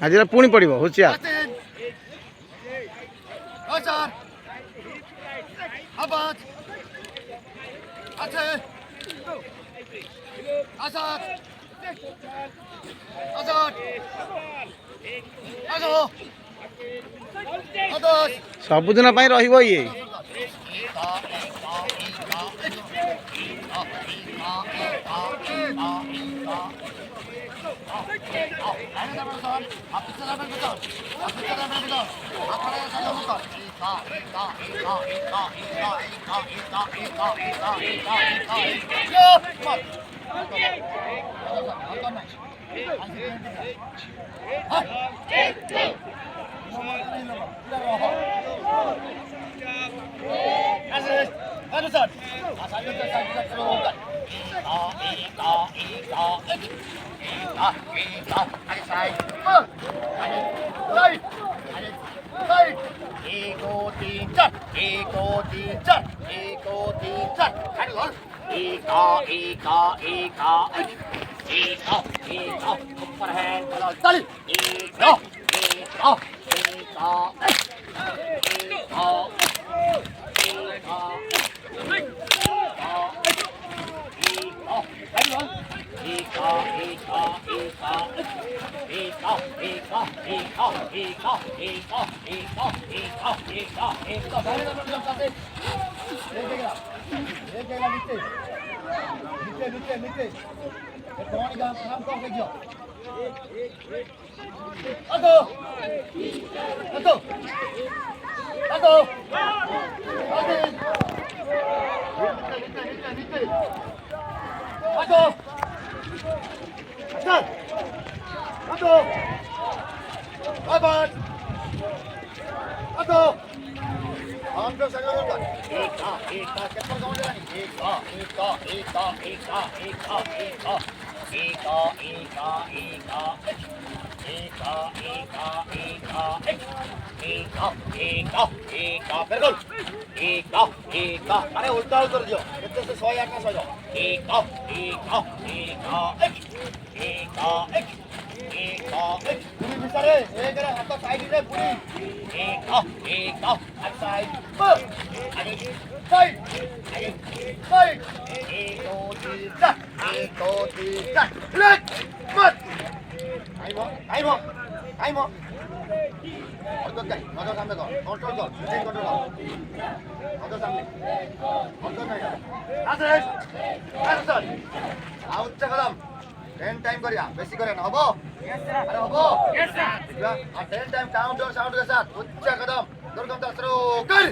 ଆଜିର ପୁଣି ପଡ଼ିବ ହୁସିଆର। ସବୁଦିନ ପାଇଁ ରହିବ ଇଏ। अरे उल्टा उतर दियो 108 ना 100 पूरी बिचारे एक हाथ साइड रे पूरी साइड साइड टाइम करिया बेसी करे ना हबो अरे हबो yes sir 10 time count down sound के साथ उच्च कदम दुर्गम शुरू कर